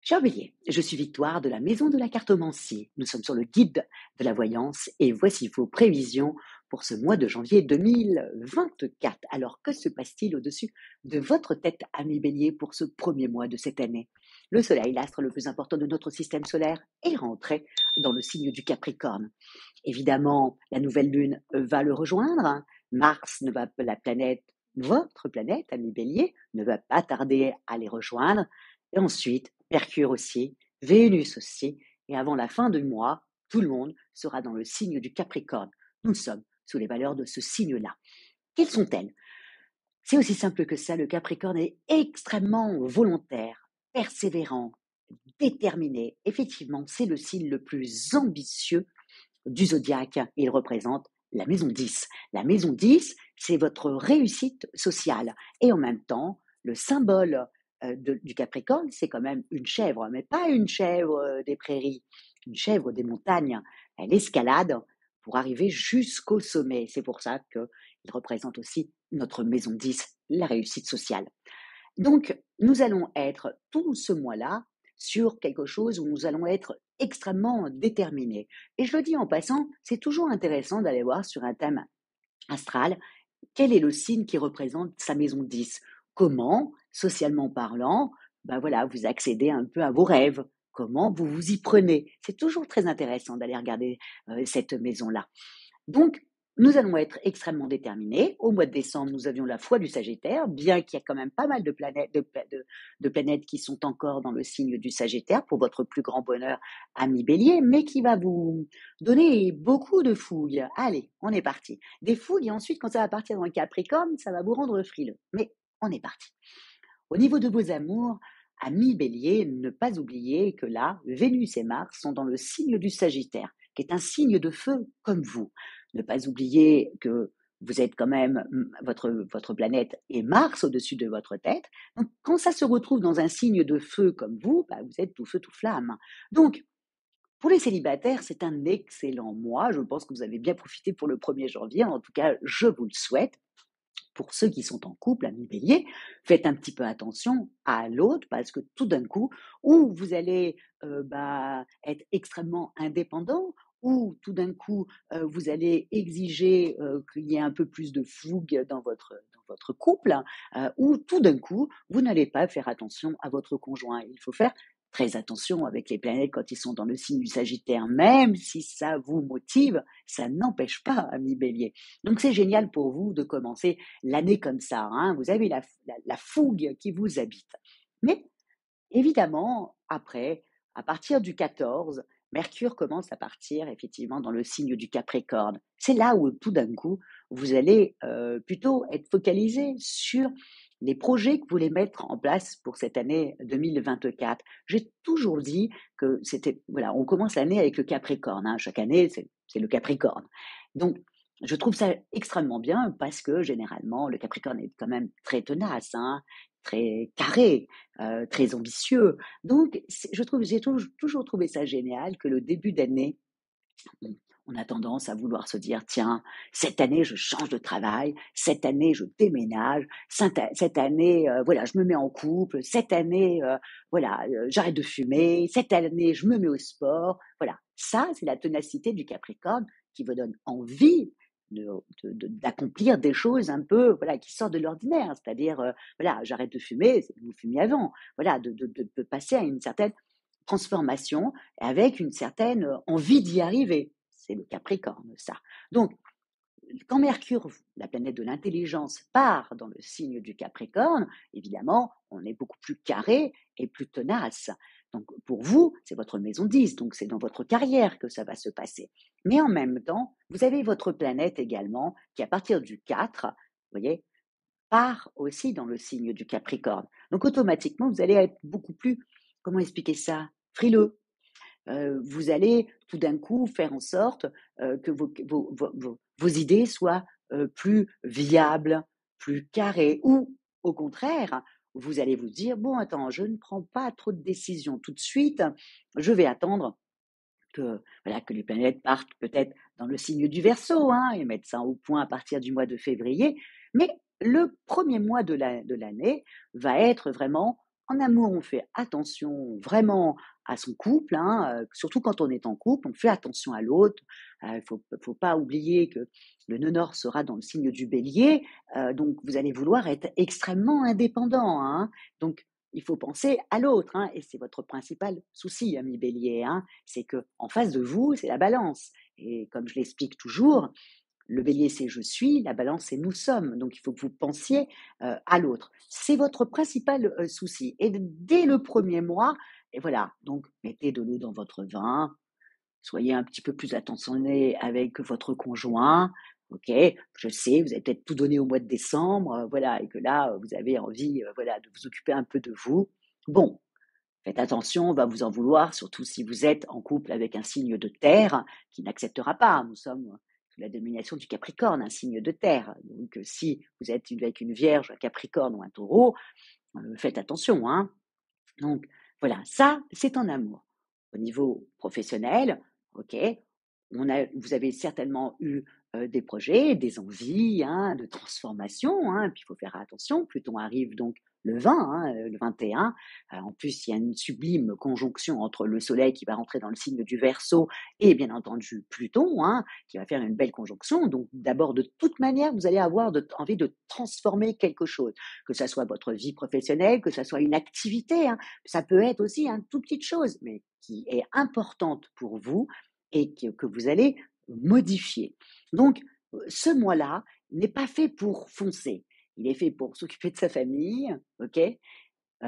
Cher Bélier, je suis Victoire de la Maison de la Cartomancie. Nous sommes sur le guide de la voyance et voici vos prévisions pour ce mois de janvier 2024. Alors, que se passe-t-il au-dessus de votre tête, ami Bélier, pour ce premier mois de cette année? Le Soleil, l'astre le plus important de notre système solaire, est rentré dans le signe du Capricorne. Évidemment, la nouvelle lune va le rejoindre. Mars ne va la planète, votre planète, ami Bélier, ne va pas tarder à les rejoindre. Et ensuite, Mercure aussi, Vénus aussi. Et avant la fin du mois, tout le monde sera dans le signe du Capricorne. Nous sommes sous les valeurs de ce signe-là. Quelles sont-elles? C'est aussi simple que ça. Le Capricorne est extrêmement volontaire, persévérant, déterminé. Effectivement, c'est le signe le plus ambitieux du zodiaque. Il représente la maison 10. La maison 10, c'est votre réussite sociale. Et en même temps, le symbole du Capricorne, c'est quand même une chèvre, mais pas une chèvre des prairies, une chèvre des montagnes. Elle escalade pour arriver jusqu'au sommet. C'est pour ça qu'il représente aussi notre maison 10, la réussite sociale. Donc, nous allons être tout ce mois-là sur quelque chose où nous allons être extrêmement déterminés. Et je le dis en passant, c'est toujours intéressant d'aller voir sur un thème astral quel est le signe qui représente sa maison 10. Comment, socialement parlant, voilà, vous accédez un peu à vos rêves. Comment vous vous y prenez. C'est toujours très intéressant d'aller regarder cette maison-là. Donc, nous allons être extrêmement déterminés. Au mois de décembre, nous avions la foi du Sagittaire, bien qu'il y a quand même pas mal de planètes qui sont encore dans le signe du Sagittaire, pour votre plus grand bonheur, ami Bélier, mais qui va vous donner beaucoup de fouilles. Allez, on est parti. Des fouilles, et ensuite, quand ça va partir dans le Capricorne, ça va vous rendre frileux. Mais on est parti. Au niveau de vos amours, ami Bélier, ne pas oublier que là, Vénus et Mars sont dans le signe du Sagittaire, qui est un signe de feu comme vous. Ne pas oublier que vous êtes quand même, votre planète est Mars au-dessus de votre tête. Donc, quand ça se retrouve dans un signe de feu comme vous êtes tout feu, tout flamme. Donc, pour les célibataires, c'est un excellent mois. Je pense que vous avez bien profité pour le 1er janvier. En tout cas, je vous le souhaite. Pour ceux qui sont en couple, amis Bélier, faites un petit peu attention à l'autre parce que tout d'un coup, ou vous allez être extrêmement indépendant, ou tout d'un coup, vous allez exiger qu'il y ait un peu plus de fougue dans votre couple, ou tout d'un coup, vous n'allez pas faire attention à votre conjoint. Il faut faire très attention avec les planètes quand ils sont dans le signe du Sagittaire, même si ça vous motive, ça n'empêche pas, ami Bélier. Donc c'est génial pour vous de commencer l'année comme ça, hein. Vous avez la fougue qui vous habite. Mais évidemment, après, à partir du 14, Mercure commence à partir effectivement dans le signe du Capricorne. C'est là où tout d'un coup, vous allez plutôt être focalisé sur les projets que vous voulez mettre en place pour cette année 2024. J'ai toujours dit que voilà, on commence l'année avec le Capricorne, hein. Chaque année, c'est le Capricorne. Donc, je trouve ça extrêmement bien parce que généralement, le Capricorne est quand même très tenace, hein, très carré, très ambitieux. Donc, j'ai toujours trouvé ça génial que le début d'année, on a tendance à vouloir se dire, tiens, cette année, je change de travail, cette année, je déménage, cette année, voilà, je me mets en couple, cette année, voilà, j'arrête de fumer, cette année, je me mets au sport. Voilà, ça, c'est la ténacité du Capricorne qui vous donne envie d'accomplir des choses un peu, voilà, qui sortent de l'ordinaire. C'est-à-dire, voilà, j'arrête de fumer, vous fumiez avant. Voilà, de passer à une certaine transformation avec une certaine envie d'y arriver. C'est le Capricorne, ça. Donc, quand Mercure, la planète de l'intelligence, part dans le signe du Capricorne, évidemment, on est beaucoup plus carré et plus tenace. Donc, pour vous, c'est votre maison 10, donc c'est dans votre carrière que ça va se passer. Mais en même temps, vous avez votre planète également qui, à partir du 4, vous voyez, part aussi dans le signe du Capricorne. Donc, automatiquement, vous allez être beaucoup plus, comment expliquer ça, frileux. Vous allez tout d'un coup faire en sorte que vos idées soient plus viables, plus carrées, ou au contraire, vous allez vous dire, bon, attends, je ne prends pas trop de décisions tout de suite, je vais attendre que les planètes partent peut-être dans le signe du Verseau, hein, et mettre ça au point à partir du mois de février. Mais le premier mois de l'année va être vraiment En amour, on fait attention vraiment à son couple, hein, surtout quand on est en couple, on fait attention à l'autre. Il faut pas oublier que le nœud nord sera dans le signe du bélier, donc vous allez vouloir être extrêmement indépendant, hein. Donc il faut penser à l'autre, hein, et c'est votre principal souci, ami bélier, hein. C'est que en face de vous, c'est la balance et comme je l'explique toujours, le bélier, c'est je suis, la balance, c'est nous sommes. Donc, il faut que vous pensiez à l'autre. C'est votre principal souci. Et dès le premier mois, et voilà, donc mettez de l'eau dans votre vin, soyez un petit peu plus attentionné avec votre conjoint. Ok, je sais, vous avez peut-être tout donné au mois de décembre, voilà, et que là, vous avez envie, voilà, de vous occuper un peu de vous. Bon, faites attention, on va vous en vouloir, surtout si vous êtes en couple avec un signe de terre qui n'acceptera pas. Nous sommes sous la domination du Capricorne, un signe de terre. Donc, si vous êtes avec une Vierge, un Capricorne ou un Taureau, faites attention, hein. Donc, voilà, ça, c'est en amour. Au niveau professionnel, ok, vous avez certainement eu des projets, des envies, hein, de transformation, hein, puis il faut faire attention. Pluton arrive donc le 20, hein, le 21. En plus, il y a une sublime conjonction entre le Soleil qui va rentrer dans le signe du Verseau et bien entendu Pluton, hein, qui va faire une belle conjonction. Donc d'abord, de toute manière, vous allez avoir envie de transformer quelque chose, que ça soit votre vie professionnelle, que ça soit une activité, hein. Ça peut être aussi une toute petite chose, mais qui est importante pour vous et que vous allez modifier. Donc, ce mois-là n'est pas fait pour foncer. Il est fait pour s'occuper de sa famille, ok.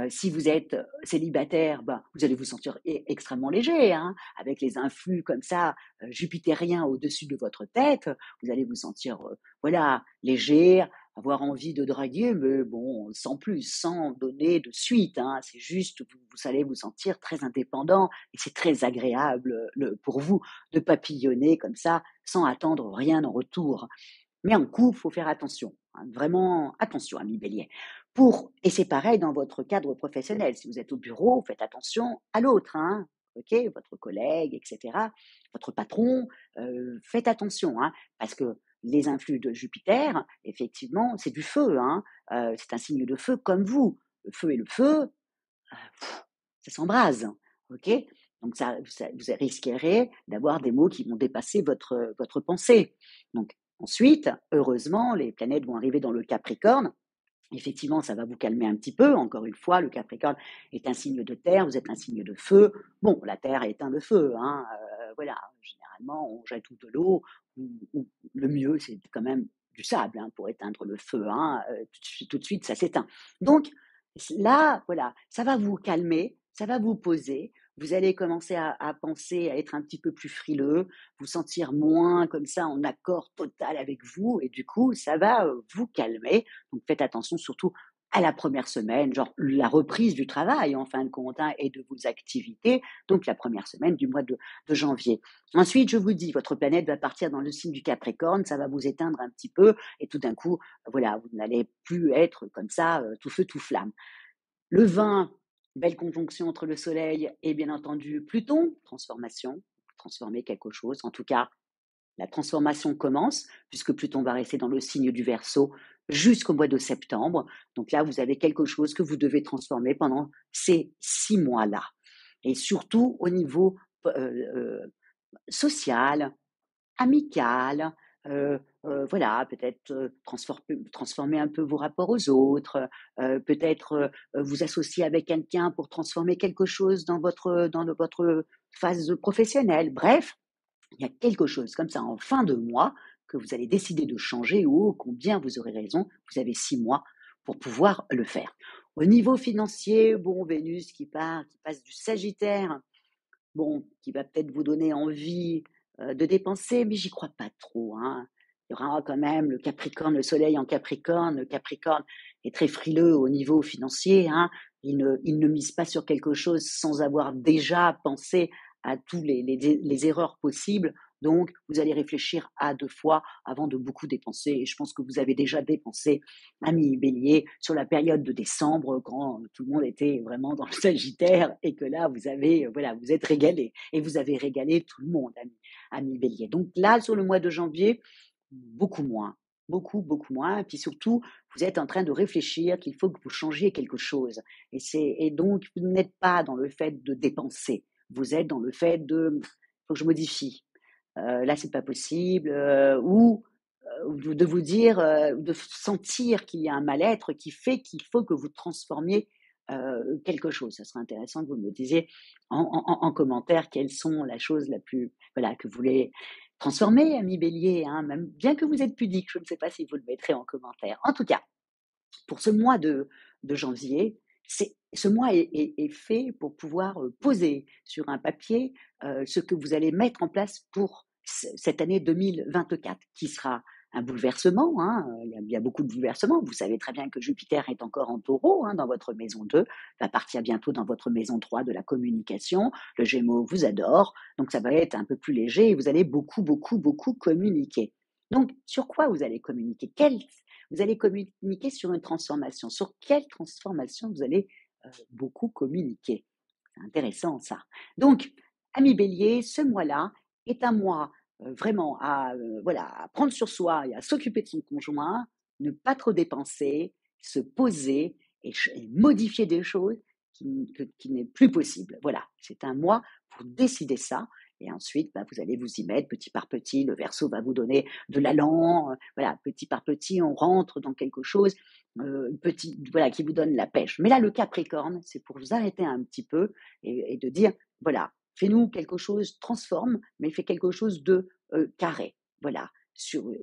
Si vous êtes célibataire, ben, vous allez vous sentir extrêmement léger, hein, avec les influx comme ça jupitériens au-dessus de votre tête. Vous allez vous sentir, voilà, léger, avoir envie de draguer, mais bon, sans plus, sans donner de suite, hein. C'est juste, vous allez vous sentir très indépendant et c'est très agréable pour vous de papillonner comme ça, sans attendre rien en retour. Mais en couple, faut faire attention, hein, vraiment attention, ami bélier. Et c'est pareil dans votre cadre professionnel. Si vous êtes au bureau, faites attention à l'autre, hein, ok, votre collègue, etc., votre patron, faites attention, hein, parce que les influx de Jupiter, effectivement, c'est du feu, hein, c'est un signe de feu comme vous. Le feu et le feu, ça s'embrase, ok. Donc vous risquerez d'avoir des mots qui vont dépasser votre pensée. Donc ensuite, heureusement, les planètes vont arriver dans le Capricorne. Effectivement, ça va vous calmer un petit peu. Encore une fois, le Capricorne est un signe de terre, vous êtes un signe de feu. Bon, la terre éteint le feu, hein. Voilà, généralement, on jette de l'eau. Ou le mieux, c'est quand même du sable, hein, pour éteindre le feu, hein. Tout de suite, ça s'éteint. Donc là, voilà, ça va vous calmer, ça va vous poser. Vous allez commencer à penser, à être un petit peu plus frileux, vous sentir moins comme ça en accord total avec vous, et du coup, ça va vous calmer. Donc faites attention surtout à la première semaine, genre la reprise du travail en fin de compte, hein, et de vos activités, donc la première semaine du mois de janvier. Ensuite, je vous dis, votre planète va partir dans le signe du Capricorne, ça va vous éteindre un petit peu, et tout d'un coup, voilà, vous n'allez plus être comme ça, tout feu, tout flamme. Le 20, belle conjonction entre le Soleil et bien entendu Pluton, transformation, transformer quelque chose. En tout cas, la transformation commence puisque Pluton va rester dans le signe du Verseau jusqu'au mois de septembre. Donc là, vous avez quelque chose que vous devez transformer pendant ces 6 mois-là. Et surtout au niveau social, amical, voilà, peut-être transformer un peu vos rapports aux autres, peut-être vous associer avec quelqu'un pour transformer quelque chose dans votre phase professionnelle. Bref, il y a quelque chose comme ça en fin de mois que vous allez décider de changer ou combien vous aurez raison, vous avez 6 mois pour pouvoir le faire. Au niveau financier, bon, Vénus qui passe du Sagittaire, bon, qui va peut-être vous donner envie de dépenser, mais j'y crois pas trop, hein. Il y aura quand même le Capricorne, le Soleil en Capricorne. Le Capricorne est très frileux au niveau financier, hein. Il ne mise pas sur quelque chose sans avoir déjà pensé à tous les erreurs possibles. Donc, vous allez réfléchir à 2 fois avant de beaucoup dépenser. Et je pense que vous avez déjà dépensé, ami Bélier, sur la période de décembre, quand tout le monde était vraiment dans le Sagittaire, et que là, voilà, vous êtes régalé. Et vous avez régalé tout le monde, ami Bélier. Donc là, sur le mois de janvier, beaucoup moins. beaucoup, beaucoup moins. Et puis surtout, vous êtes en train de réfléchir qu'il faut que vous changiez quelque chose. Et donc, vous n'êtes pas dans le fait de dépenser. Vous êtes dans le fait de, faut que je modifie. Là, c'est pas possible. Ou de vous dire, de sentir qu'il y a un mal-être qui fait qu'il faut que vous transformiez quelque chose. Ça serait intéressant que vous me disiez en commentaire quelles sont la chose la plus, voilà, que vous voulez transformer, ami Bélier, hein, même bien que vous êtes pudique, je ne sais pas si vous le mettrez en commentaire. En tout cas, pour ce mois de janvier, ce mois est fait pour pouvoir poser sur un papier ce que vous allez mettre en place pour cette année 2024, qui sera un bouleversement. Hein, il y a beaucoup de bouleversements. Vous savez très bien que Jupiter est encore en taureau, hein, dans votre maison 2, va partir bientôt dans votre maison 3 de la communication. Le Gémeaux vous adore, donc ça va être un peu plus léger et vous allez beaucoup, beaucoup, beaucoup communiquer. Donc, sur quoi vous allez communiquer? Vous allez communiquer sur une transformation. Sur quelle transformation vous allez beaucoup communiquer? C'est intéressant ça. Donc, ami Bélier, ce mois-là est un mois vraiment voilà, à prendre sur soi et à s'occuper de son conjoint, ne pas trop dépenser, se poser et modifier des choses qui n'est plus possible. Voilà, c'est un mois pour décider ça. Et ensuite, bah, vous allez vous y mettre petit par petit. Le Verseau va vous donner de l'allant. Voilà, petit par petit, on rentre dans quelque chose petit, voilà, qui vous donne la pêche. Mais là, le Capricorne, c'est pour vous arrêter un petit peu et de dire, voilà, fais-nous quelque chose, transforme, mais fais quelque chose de carré. Voilà.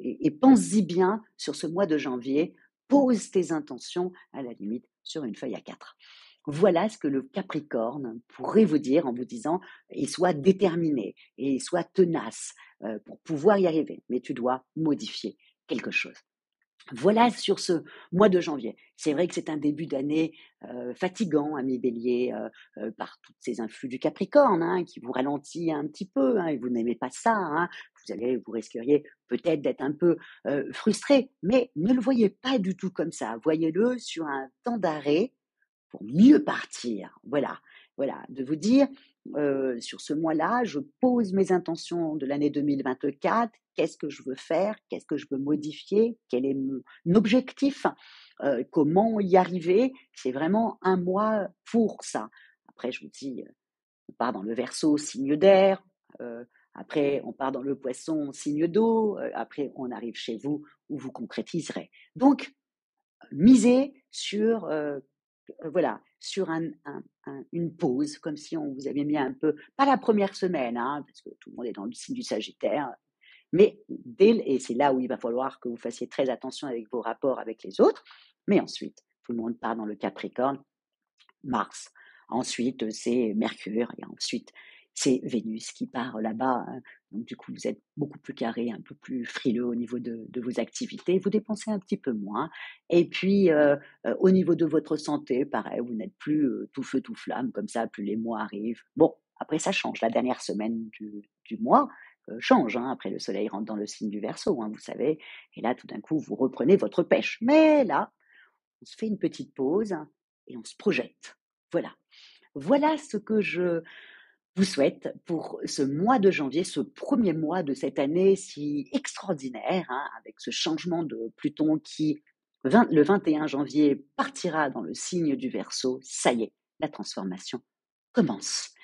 Et pense-y bien sur ce mois de janvier. Pose tes intentions, à la limite, sur une feuille A4. Voilà ce que le Capricorne pourrait vous dire en vous disant, et sois déterminé, et sois tenace pour pouvoir y arriver. Mais tu dois modifier quelque chose. Voilà sur ce mois de janvier. C'est vrai que c'est un début d'année fatigant, ami Bélier, par tous ces influx du Capricorne, hein, qui vous ralentit un petit peu, hein, et vous n'aimez pas ça. Hein. Vous risqueriez peut-être d'être un peu frustré, mais ne le voyez pas du tout comme ça. Voyez-le sur un temps d'arrêt pour mieux partir. Voilà, voilà, de vous dire, sur ce mois-là, je pose mes intentions de l'année 2024. Qu'est-ce que je veux faire? Qu'est-ce que je veux modifier? Quel est mon objectif? Comment y arriver? C'est vraiment un mois pour ça. Après, je vous dis, on part dans le Verseau, signe d'air. Après, on part dans le Poisson, signe d'eau. Après, on arrive chez vous où vous concrétiserez. Donc, misez sur voilà, sur une pause, comme si on vous avait mis un peu, pas la première semaine, hein, parce que tout le monde est dans le signe du Sagittaire, mais et c'est là où il va falloir que vous fassiez très attention avec vos rapports avec les autres, mais ensuite, tout le monde part dans le Capricorne, Mars. Ensuite, c'est Mercure et ensuite, c'est Vénus qui part là-bas. Hein. Donc, du coup, vous êtes beaucoup plus carré, un peu plus frileux au niveau de vos activités. Vous dépensez un petit peu moins. Et puis, au niveau de votre santé, pareil, vous n'êtes plus tout feu, tout flamme, comme ça, plus les mois arrivent. Bon, après, ça change. La dernière semaine du mois change. Hein. Après, le soleil rentre dans le signe du Verseau, hein, vous savez. Et là, tout d'un coup, vous reprenez votre pêche. Mais là, on se fait une petite pause et on se projette. Voilà. Voilà ce que je vous souhaite pour ce mois de janvier, ce premier mois de cette année si extraordinaire, hein, avec ce changement de Pluton qui, le 21 janvier, partira dans le signe du Verseau. Ça y est, la transformation commence.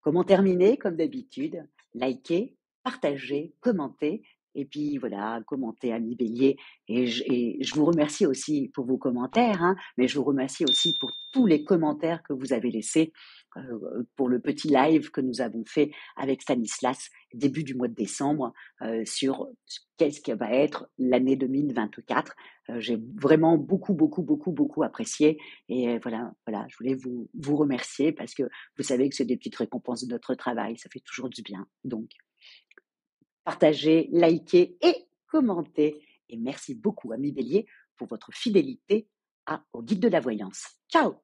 Comment terminer? Comme d'habitude, likez, partagez, commentez. Et puis voilà, commentez, ami Bélier. Et je vous remercie aussi pour vos commentaires, hein, mais je vous remercie aussi pour tous les commentaires que vous avez laissés pour le petit live que nous avons fait avec Stanislas début du mois de décembre sur qu'est-ce qui va être l'année 2024. J'ai vraiment beaucoup, beaucoup, beaucoup, beaucoup apprécié. Et voilà, je voulais vous remercier parce que vous savez que c'est des petites récompenses de notre travail, ça fait toujours du bien. Donc, partagez, likez et commentez. Et merci beaucoup, ami Bélier, pour votre fidélité au guide de la voyance. Ciao!